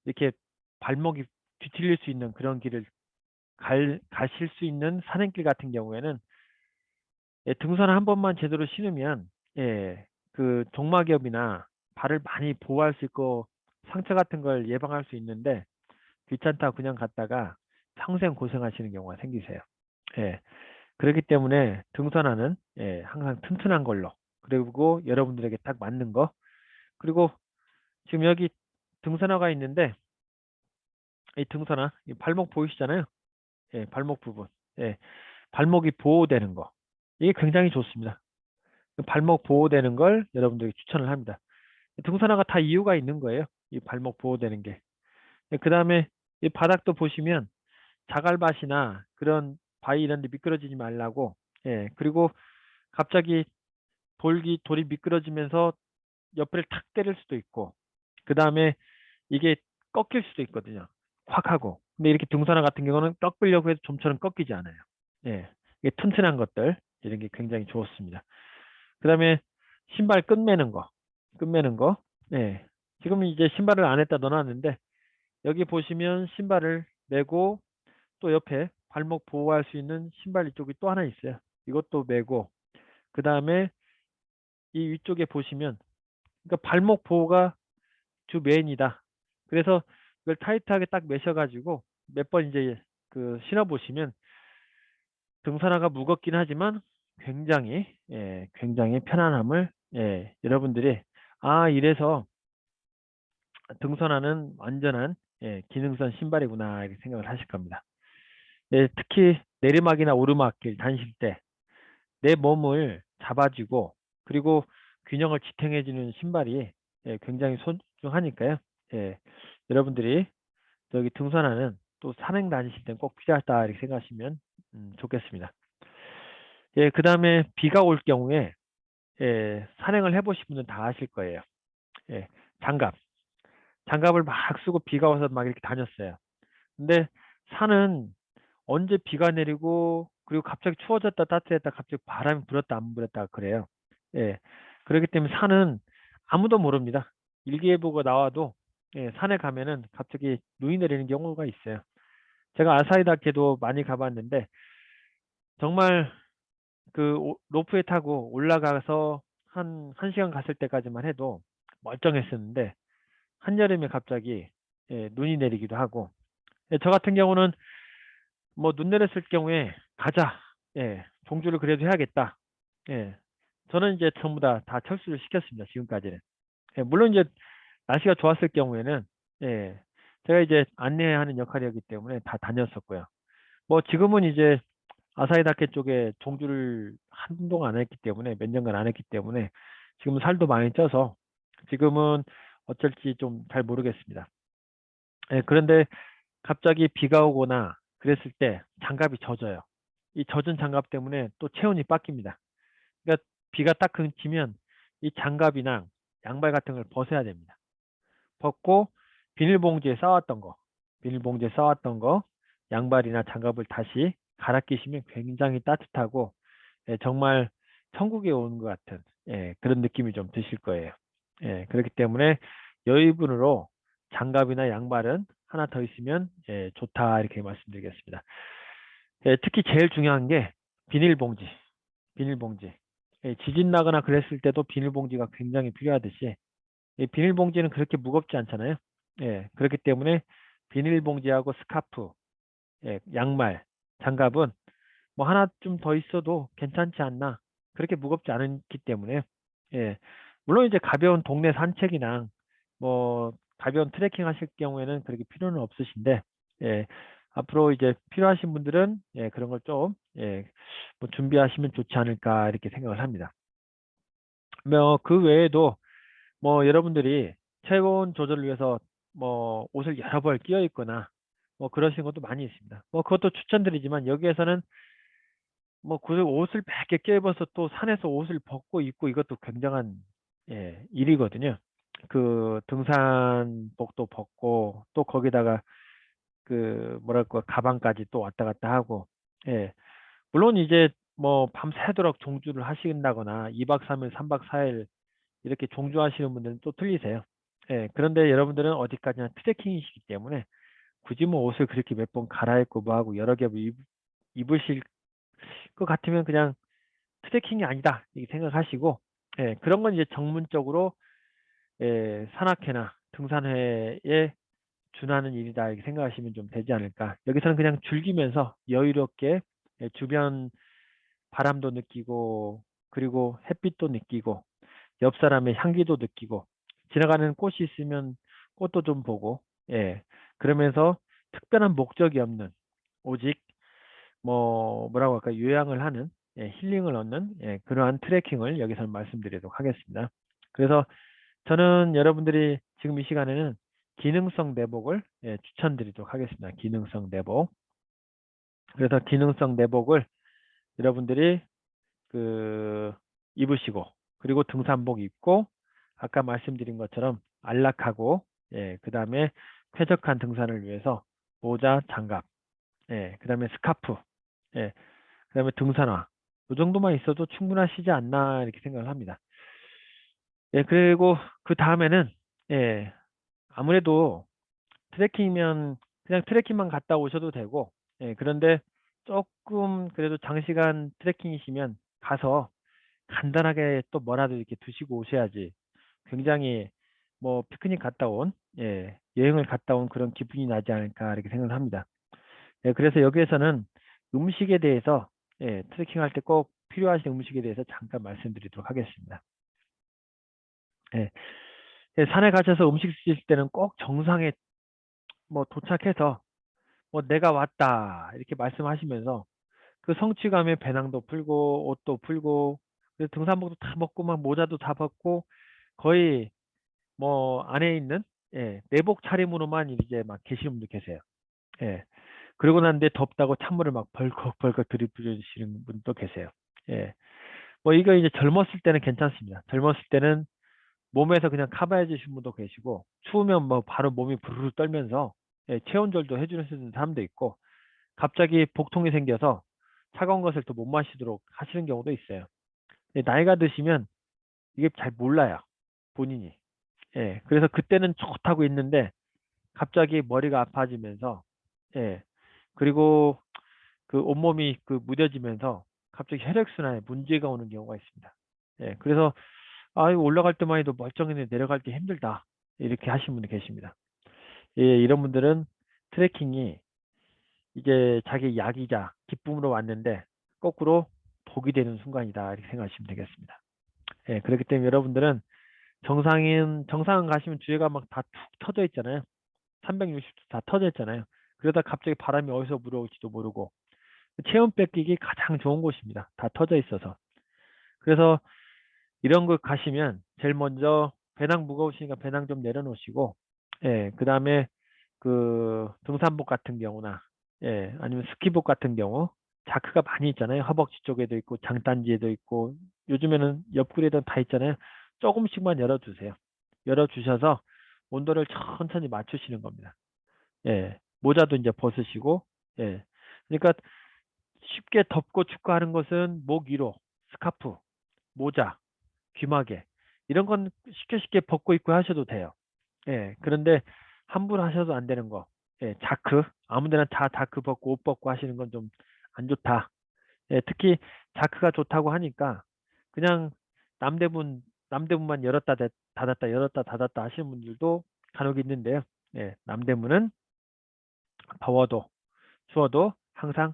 이렇게 발목이 뒤틀릴 수 있는 그런 길을 가실 수 있는 산행길 같은 경우에는 등산 한 번만 제대로 신으면 종막엽이나 발을 많이 보호할 수 있고 상처 같은 걸 예방할 수 있는데 귀찮다고 그냥 갔다가 평생 고생하시는 경우가 생기세요. 예. 그렇기 때문에 등산화는 항상 튼튼한 걸로 그리고 여러분들에게 딱 맞는 거 그리고 지금 여기 등산화가 있는데 이 등산화 이 발목 보이시잖아요. 발목 부분. 발목이 보호되는 거. 이게 굉장히 좋습니다. 발목 보호되는 걸 여러분들에게 추천을 합니다. 등산화가 다 이유가 있는 거예요. 이 발목 보호되는 게. 그 다음에 이 바닥도 보시면 자갈밭이나 그런 바위 이런 데 미끄러지지 말라고 그리고 갑자기 돌이 미끄러지면서 옆을 탁 때릴 수도 있고 그 다음에 이게 꺾일 수도 있거든요. 확 하고. 근데 이렇게 등산화 같은 경우는 꺾으려고 해도 좀처럼 꺾이지 않아요. 이게 튼튼한 것들 이런 게 굉장히 좋습니다. 그 다음에 신발 끝매는 거. 끝매는 거. 지금 이제 신발을 안에다 넣어놨는데 여기 보시면 신발을 매고 또 옆에 발목 보호할 수 있는 신발 이쪽이 또 하나 있어요. 이것도 매고 그 다음에 이 위쪽에 보시면 그러니까 발목 보호가 주 메인이다. 그래서 이걸 타이트하게 딱 매셔가지고 몇 번 이제 신어보시면 등산화가 무겁긴 하지만 굉장히 편안함을 여러분들이 이래서 등산화는 완전한 기능성 신발이구나 이렇게 생각을 하실 겁니다. 특히 내리막이나 오르막길 다니실 때 내 몸을 잡아주고 그리고 균형을 지탱해주는 신발이 굉장히 소중하니까요. 여러분들이 여기 등산화는 또 산행 다니실 때는 꼭 필요하다 이렇게 생각하시면 좋겠습니다. 그 다음에 비가 올 경우에 산행을 해보신 분은 다 아실 거예요. 예, 장갑. 장갑을 막 쓰고 비가 와서 막 이렇게 다녔어요. 근데 산은 언제 비가 내리고 그리고 갑자기 추워졌다 따뜻했다 갑자기 바람이 불었다 안 불었다 그래요. 예. 그렇기 때문에 산은 아무도 모릅니다. 일기예보가 나와도 산에 가면은 갑자기 눈이 내리는 경우가 있어요. 제가 아사히다케도 많이 가봤는데 정말 로프에 타고 올라가서 한 시간 갔을 때까지만 해도 멀쩡했었는데 한여름에 갑자기 눈이 내리기도 하고 저 같은 경우는 뭐 눈 내렸을 경우에 가자. 종주를 그래도 해야겠다. 예. 저는 이제 전부 다 철수를 시켰습니다. 지금까지는. 예, 물론 이제 날씨가 좋았을 경우에는 예, 제가 이제 안내하는 역할이었기 때문에 다 다녔었고요. 뭐 지금은 이제 아사히다케 쪽에 종주를 한동안 안 했기 때문에 몇 년간 안 했기 때문에 지금 살도 많이 쪄서 지금은 어쩔지 좀 잘 모르겠습니다. 예, 그런데 갑자기 비가 오거나 그랬을 때 장갑이 젖어요. 이 젖은 장갑 때문에 또 체온이 바뀝니다. 그러니까 비가 딱 그치면 이 장갑이나 양발 같은 걸 벗어야 됩니다. 벗고 비닐봉지에 싸왔던 거, 양발이나 장갑을 다시 갈아 끼시면 굉장히 따뜻하고 예, 정말 천국에 온 것 같은 예, 그런 느낌이 좀 드실 거예요. 예, 그렇기 때문에 여유분으로 장갑이나 양발은 하나 더 있으면 예, 좋다 이렇게 말씀드리겠습니다. 예, 특히 제일 중요한 게 비닐봉지, 비닐봉지. 예, 지진 나거나 그랬을 때도 비닐봉지가 굉장히 필요하듯이 이 비닐봉지는 그렇게 무겁지 않잖아요. 예, 그렇기 때문에 비닐봉지하고 스카프, 예, 양말, 장갑은 뭐 하나 좀 더 있어도 괜찮지 않나. 그렇게 무겁지 않기 때문에 예, 물론 이제 가벼운 동네 산책이나 뭐 가벼운 트레킹 하실 경우에는 그렇게 필요는 없으신데 예, 앞으로 이제 필요하신 분들은 예, 그런 걸 좀 예, 뭐 준비하시면 좋지 않을까 이렇게 생각을 합니다. 뭐 그 외에도 뭐 여러분들이 체온 조절을 위해서 뭐 옷을 여러 벌 끼워 입거나 뭐 그러신 것도 많이 있습니다. 뭐 그것도 추천드리지만 여기에서는 뭐 그 옷을 몇 개 끼워 입어서 또 산에서 옷을 벗고 입고 이것도 굉장한 예, 일이거든요. 그 등산복도 벗고 또 거기다가 그 뭐랄까 가방까지 또 왔다 갔다 하고 예. 물론 이제 뭐 밤새도록 종주를 하신다거나 2박 3일, 3박 4일 이렇게 종주하시는 분들은 또 틀리세요. 예, 그런데 여러분들은 어디까지나 트레킹이시기 때문에 굳이 뭐 옷을 그렇게 몇 번 갈아입고 뭐 하고 여러 개 입으실 것 같으면 그냥 트레킹이 아니다 이렇게 생각하시고 예, 그런 건 이제 전문적으로 예, 산악회나 등산회에 준하는 일이다 이렇게 생각하시면 좀 되지 않을까. 여기서는 그냥 즐기면서 여유롭게 예, 주변 바람도 느끼고 그리고 햇빛도 느끼고 옆 사람의 향기도 느끼고 지나가는 꽃이 있으면 꽃도 좀 보고 예 그러면서 특별한 목적이 없는 오직 뭐 뭐라고 할까 요양을 하는 예, 힐링을 얻는 예, 그러한 트레킹을 여기서 말씀드리도록 하겠습니다. 그래서 저는 여러분들이 지금 이 시간에는 기능성 내복을 예, 추천드리도록 하겠습니다. 기능성 내복. 그래서 기능성 내복을 여러분들이 그 입으시고 그리고 등산복 입고 아까 말씀드린 것처럼 안락하고 예, 그다음에 쾌적한 등산을 위해서 모자, 장갑, 예, 그다음에 스카프, 예, 그다음에 등산화. 이 정도만 있어도 충분하시지 않나 이렇게 생각을 합니다. 예, 그리고 그 다음에는 예, 아무래도 트레킹이면 그냥 트레킹만 갔다 오셔도 되고 예, 그런데 조금 그래도 장시간 트레킹이시면 가서 간단하게 또 뭐라도 이렇게 드시고 오셔야지 굉장히 뭐 피크닉 갔다 온 예, 여행을 갔다 온 그런 기분이 나지 않을까 이렇게 생각을 합니다. 예, 그래서 여기에서는 음식에 대해서 예, 트레킹할 때 꼭 필요하신 음식에 대해서 잠깐 말씀드리도록 하겠습니다. 예, 예, 산에 가셔서 음식 드실 때는 꼭 정상에 뭐 도착해서 뭐 내가 왔다 이렇게 말씀하시면서 그 성취감에 배낭도 풀고 옷도 풀고 그래서 등산복도 다 벗고 막 모자도 다 벗고 거의 뭐 안에 있는 예, 내복 차림으로만 이제 막 계시는 분도 계세요. 예. 그러고 난데 덥다고 찬물을 막 벌컥벌컥 들이부으시는 분도 계세요. 예. 뭐 이거 이제 젊었을 때는 괜찮습니다. 젊었을 때는 몸에서 그냥 커버해 주신 분도 계시고 추우면 뭐 바로 몸이 부르르 떨면서 예, 체온절도 해주는 사람도 있고 갑자기 복통이 생겨서 차가운 것을 또 못 마시도록 하시는 경우도 있어요. 예, 나이가 드시면 이게 잘 몰라요. 본인이. 예, 그래서 그때는 좋다고 있는데 갑자기 머리가 아파지면서 예, 그리고 그 온몸이 그 무뎌지면서 갑자기 혈액순환에 문제가 오는 경우가 있습니다. 예, 그래서 아, 이거 올라갈 때만 해도 멀쩡했는데 내려갈 때 힘들다. 이렇게 하시는 분이 계십니다. 예, 이런 분들은 트레킹이 이제 자기 약이자 기쁨으로 왔는데 거꾸로 독이 되는 순간이다. 이렇게 생각하시면 되겠습니다. 예, 그렇기 때문에 여러분들은 정상 가시면 주위가 막 다 툭 터져 있잖아요. 360도 다 터져 있잖아요. 그러다 갑자기 바람이 어디서 불어올지도 모르고 체온 뺏기기 가장 좋은 곳입니다. 다 터져 있어서. 그래서 이런 거 가시면 제일 먼저 배낭 무거우시니까 배낭 좀 내려놓으시고, 예, 그 다음에 그 등산복 같은 경우나, 예, 아니면 스키복 같은 경우, 자크가 많이 있잖아요. 허벅지 쪽에도 있고, 장단지에도 있고, 요즘에는 옆구리에도 다 있잖아요. 조금씩만 열어주세요. 열어주셔서 온도를 천천히 맞추시는 겁니다. 예, 모자도 이제 벗으시고, 예. 그러니까 쉽게 덥고 춥고 하는 것은 목 위로, 스카프, 모자, 귀마개 이런 건 쉽게 쉽게 벗고 입고 하셔도 돼요. 예. 그런데 함부로 하셔도 안 되는 거. 예, 자크 아무데나 다 자크 벗고 옷 벗고 하시는 건 좀 안 좋다. 예, 특히 자크가 좋다고 하니까 그냥 남대문 남대문만 닫았다 열었다 닫았다 하시는 분들도 간혹 있는데요. 예, 남대문은 더워도 추워도 항상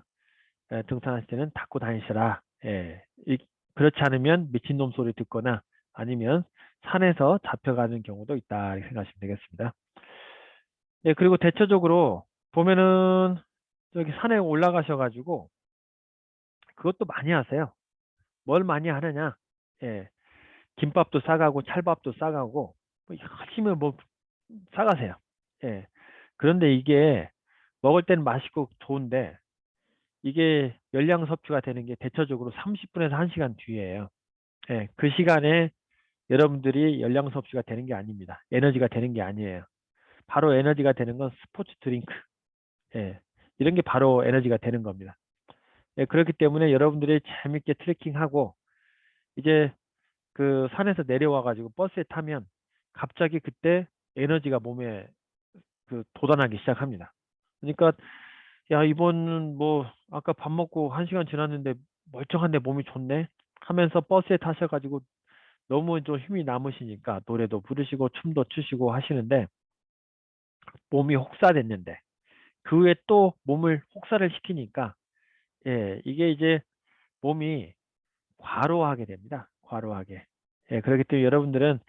등산하실 때는 닫고 다니시라. 예, 그렇지 않으면 미친놈 소리 듣거나 아니면 산에서 잡혀가는 경우도 있다. 이렇게 생각하시면 되겠습니다. 예, 그리고 대체적으로 보면은 저기 산에 올라가셔가지고 그것도 많이 하세요. 뭘 많이 하느냐? 예, 김밥도 싸가고 찰밥도 싸가고 뭐 열심히 뭐 싸가세요. 예, 그런데 이게 먹을 때는 맛있고 좋은데 이게 열량 섭취가 되는 게 대체적으로 30분에서 1시간 뒤에요. 예, 그 시간에 여러분들이 열량 섭취가 되는 게 아닙니다. 에너지가 되는 게 아니에요. 바로 에너지가 되는 건 스포츠 드링크. 예, 이런 게 바로 에너지가 되는 겁니다. 예, 그렇기 때문에 여러분들이 재밌게 트레킹하고 이제 그 산에서 내려와 가지고 버스에 타면 갑자기 그때 에너지가 몸에 그 돋아나기 시작합니다. 그러니까 야 이번은 뭐 아까 밥 먹고 1시간 지났는데 멀쩡한데 몸이 좋네 하면서 버스에 타셔가지고 너무 좀 힘이 남으시니까 노래도 부르시고 춤도 추시고 하시는데 몸이 혹사됐는데 그 후에 또 몸을 혹사를 시키니까 예 이게 이제 몸이 과로하게 됩니다. 과로하게. 예, 그렇기 때문에 여러분들은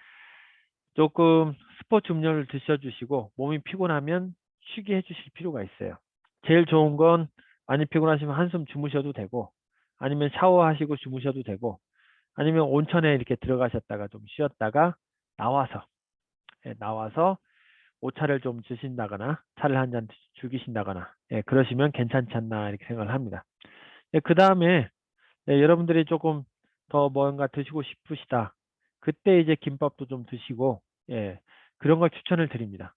조금 스포츠 음료를 드셔주시고 몸이 피곤하면 쉬게 해주실 필요가 있어요. 제일 좋은 건 많이 피곤하시면 한숨 주무셔도 되고 아니면 샤워하시고 주무셔도 되고 아니면 온천에 이렇게 들어가셨다가 좀 쉬었다가 나와서 나와서 오차를 좀 드신다거나 차를 한 잔 죽이신다거나 그러시면 괜찮지 않나 이렇게 생각을 합니다. 그 다음에 여러분들이 조금 더 뭔가 드시고 싶으시다. 그때 이제 김밥도 좀 드시고 그런 걸 추천을 드립니다.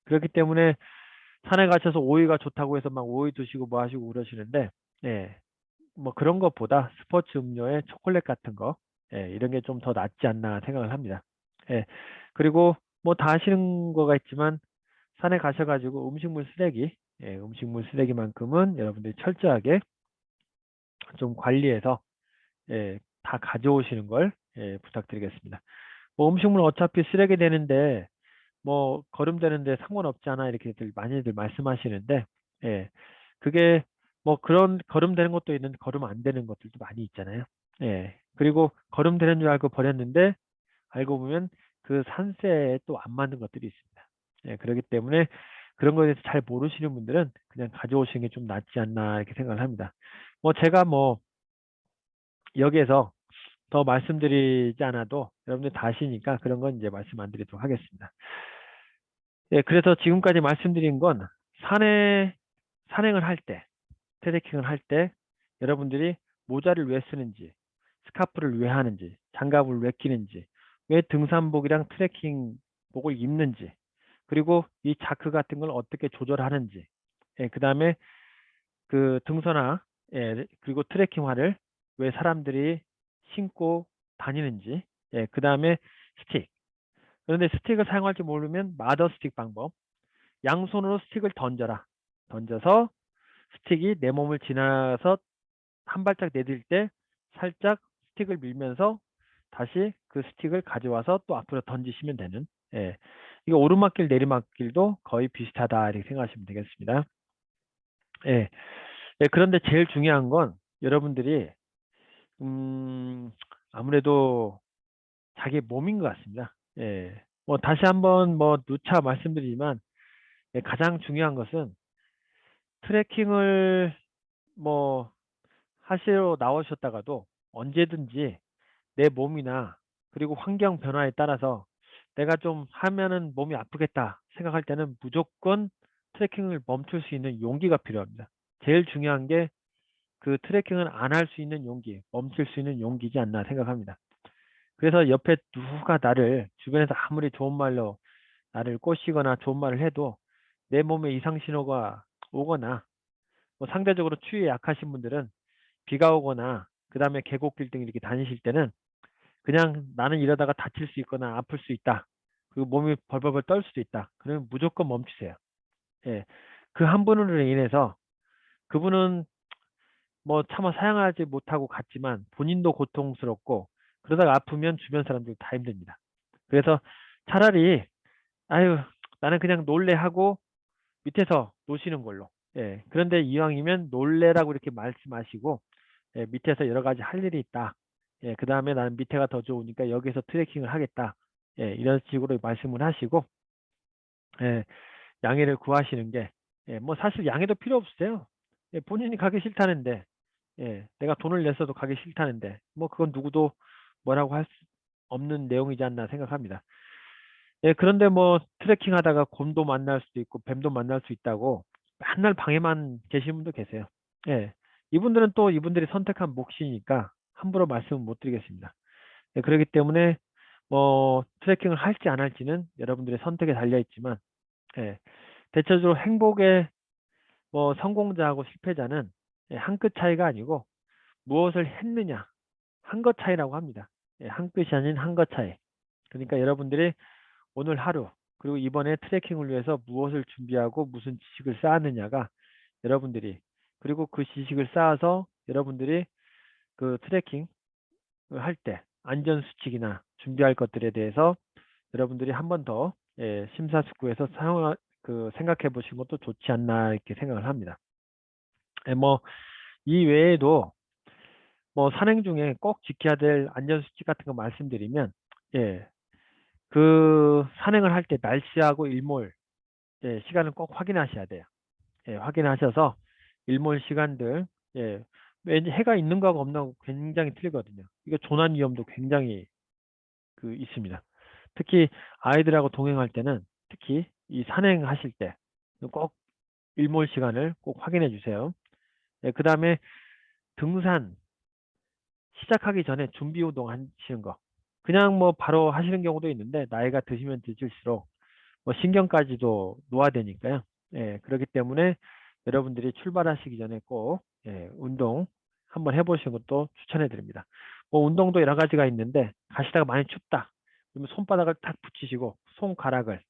그렇기 때문에 산에 가셔서 오이가 좋다고 해서 막 오이 드시고 뭐 하시고 그러시는데 예, 뭐 그런 것보다 스포츠 음료에 초콜릿 같은 거 이런 게 좀 더 낫지 않나 생각을 합니다. 예, 그리고 뭐 다 아시는 거가 있지만 산에 가셔가지고 음식물 쓰레기 음식물 쓰레기만큼은 여러분들이 철저하게 좀 관리해서 다 가져오시는 걸 부탁드리겠습니다. 뭐 음식물 어차피 쓰레기 되는데 뭐 거름되는데 상관없잖아 이렇게들 많이들 말씀하시는데 예 그게 뭐 그런 거름되는 것도 있는데 거름 안 되는 것들도 많이 있잖아요. 그리고 거름되는 줄 알고 버렸는데 알고 보면 그 산세에 또 안 맞는 것들이 있습니다. 그렇기 때문에 그런 거에 대해서 잘 모르시는 분들은 그냥 가져오시는 게 좀 낫지 않나 이렇게 생각을 합니다. 뭐 제가 뭐 여기에서 더 말씀드리지 않아도 여러분들 다 아시니까 그런 건 이제 말씀 안 드리도록 하겠습니다. 그래서 지금까지 말씀드린 건 산행을 할 때, 트레킹을 할 때 여러분들이 모자를 왜 쓰는지, 스카프를 왜 하는지, 장갑을 왜 끼는지, 왜 등산복이랑 트레킹복을 입는지, 그리고 이 자크 같은 걸 어떻게 조절하는지, 그 다음에 그 등산화, 그리고 트레킹화를 왜 사람들이 신고 다니는지, 그 다음에 스틱. 그런데 스틱을 사용할 줄 모르면 마더 스틱 방법. 양손으로 스틱을 던져라. 던져서 스틱이 내 몸을 지나서 한 발짝 내딜 때 살짝 스틱을 밀면서 다시 그 스틱을 가져와서 또 앞으로 던지시면 되는. 이거 오르막길 내리막길도 거의 비슷하다 이렇게 생각하시면 되겠습니다. 예. 그런데 제일 중요한 건 여러분들이 아무래도 자기의 몸인 것 같습니다. 예. 뭐 다시 한번 뭐 누차 말씀드리지만 가장 중요한 것은 트레킹을 뭐 하시러 나오셨다가도 언제든지 내 몸이나 그리고 환경 변화에 따라서 내가 좀 하면은 몸이 아프겠다 생각할 때는 무조건 트레킹을 멈출 수 있는 용기가 필요합니다. 제일 중요한 게 그 트레킹을 안 할 수 있는 용기, 멈출 수 있는 용기지 않나 생각합니다. 그래서 옆에 누가 나를 주변에서 아무리 좋은 말로 나를 꼬시거나 좋은 말을 해도 내 몸에 이상 신호가 오거나 뭐 상대적으로 추위에 약하신 분들은 비가 오거나 그 다음에 계곡길 등 이렇게 다니실 때는 그냥 나는 이러다가 다칠 수 있거나 아플 수 있다. 그리고 몸이 벌벌벌 떨 수도 있다. 그러면 무조건 멈추세요. 예. 그 한 분으로 인해서 그분은 뭐 차마 사양하지 못하고 갔지만 본인도 고통스럽고 그러다가 아프면 주변 사람들 다 힘듭니다. 그래서 차라리 아유 나는 그냥 놀래 하고 밑에서 노시는 걸로. 예. 그런데 이왕이면 놀래라고 이렇게 말씀하시고 예, 밑에서 여러 가지 할 일이 있다. 예, 그 다음에 나는 밑에가 더 좋으니까 여기서 트레킹을 하겠다. 예, 이런 식으로 말씀을 하시고 예, 양해를 구하시는 게 예, 뭐 사실 양해도 필요 없으세요. 예, 본인이 가기 싫다는데 예, 내가 돈을 냈어도 가기 싫다는데 뭐 그건 누구도 뭐라고 할 수 없는 내용이지 않나 생각합니다. 예, 그런데 뭐 트레킹 하다가 곰도 만날 수도 있고 뱀도 만날 수 있다고 맨날 방에만 계시는 분도 계세요. 예, 이분들은 또 이분들이 선택한 몫이니까 함부로 말씀은 못 드리겠습니다. 예, 그렇기 때문에 뭐 트레킹을 할지 안 할지는 여러분들의 선택에 달려 있지만 예, 대체적으로 행복의 뭐 성공자하고 실패자는 예, 한 끗 차이가 아니고 무엇을 했느냐 한 것 차이라고 합니다. 예, 한 끗이 아닌 한 것 차이. 그러니까 여러분들이 오늘 하루 그리고 이번에 트레킹을 위해서 무엇을 준비하고 무슨 지식을 쌓았느냐가 여러분들이 그리고 그 지식을 쌓아서 여러분들이 그 트레킹을 할 때 안전수칙이나 준비할 것들에 대해서 여러분들이 한 번 더 예, 심사숙고해서 생각해 보시는 것도 좋지 않나 이렇게 생각을 합니다. 예, 뭐 이 외에도 뭐 산행 중에 꼭 지켜야 될 안전수칙 같은 거 말씀드리면 예, 그 산행을 할 때 날씨하고 일몰 예, 시간을 꼭 확인하셔야 돼요. 예, 확인하셔서 일몰 시간들 예, 왠지 해가 있는 거하고 없는 거하고 굉장히 틀리거든요. 이거 조난 위험도 굉장히 그 있습니다. 특히 아이들하고 동행할 때는 특히 이 산행하실 때 꼭 일몰 시간을 꼭 확인해 주세요. 예, 그 다음에 등산 시작하기 전에 준비 운동 하시는 거. 그냥 뭐 바로 하시는 경우도 있는데 나이가 드시면 드실수록 뭐 신경까지도 노화되니까요. 예, 그렇기 때문에 여러분들이 출발하시기 전에 꼭 예, 운동 한번 해보시는 것도 추천해 드립니다. 뭐 운동도 여러 가지가 있는데 가시다가 많이 춥다. 그러면 손바닥을 탁 붙이시고 손가락을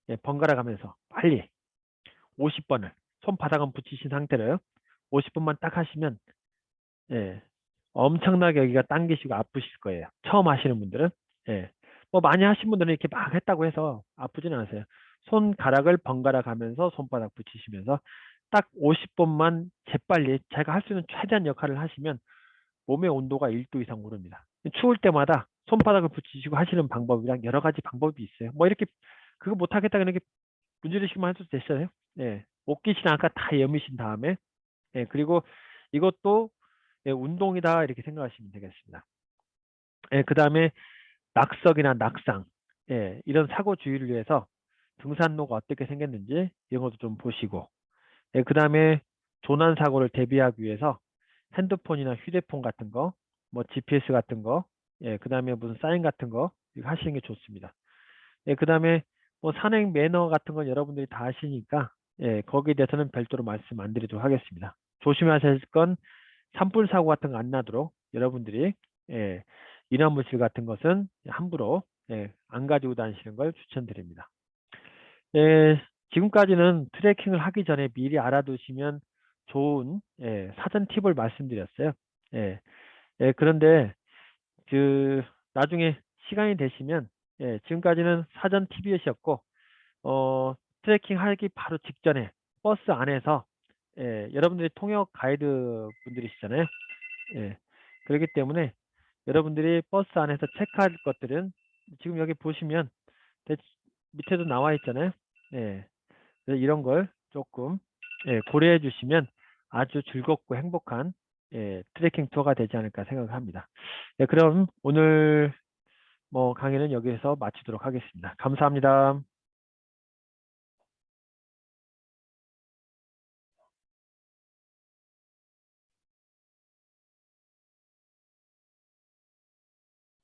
예, 번갈아 가면서 빨리 50번을 손바닥은 붙이신 상태로요. 50번만 딱 하시면 예, 엄청나게 여기가 당기시고 아프실 거예요. 처음 하시는 분들은. 예. 뭐 많이 하신 분들은 이렇게 막 했다고 해서 아프지는 않으세요. 손가락을 번갈아 가면서 손바닥 붙이시면서 딱 50번만 재빨리 제가 할 수 있는 최대한 역할을 하시면 몸의 온도가 1도 이상 오릅니다. 추울 때마다 손바닥을 붙이시고 하시는 방법이랑 여러 가지 방법이 있어요. 뭐 이렇게 그거 못하겠다 그냥 이렇게 문지르시기만 해도 되잖아요. 예. 옷깃이나 아까 다 여미신 다음에 예. 그리고 이것도 예, 운동이다 이렇게 생각하시면 되겠습니다. 예, 그 다음에 낙석이나 낙상 예, 이런 사고 주의를 위해서 등산로가 어떻게 생겼는지 이런 것도 좀 보시고 예, 그 다음에 조난 사고를 대비하기 위해서 핸드폰이나 휴대폰 같은 거, 뭐 GPS 같은 거, 예, 그 다음에 무슨 사인 같은 거 이거 하시는 게 좋습니다. 예, 그 다음에 뭐 산행 매너 같은 건 여러분들이 다 아시니까 예, 거기에 대해서는 별도로 말씀 안 드리도록 하겠습니다. 조심하셔야 할 건 산불 사고 같은 거 안 나도록 여러분들이 예, 인화물질 같은 것은 함부로 예, 안 가지고 다니시는 걸 추천드립니다. 예, 지금까지는 트레킹을 하기 전에 미리 알아두시면 좋은 예, 사전 팁을 말씀드렸어요. 예, 예, 그런데 그 나중에 시간이 되시면 예, 지금까지는 사전 팁이셨고 트레킹 하기 바로 직전에 버스 안에서 예, 여러분들이 통역 가이드 분들이시잖아요. 예, 그렇기 때문에 여러분들이 버스 안에서 체크할 것들은 지금 여기 보시면 밑에도 나와 있잖아요. 예. 그래서 이런 걸 조금 고려해 주시면 아주 즐겁고 행복한 트레킹 투어가 되지 않을까 생각합니다. 네, 그럼 오늘 강의는 여기에서 마치도록 하겠습니다. 감사합니다.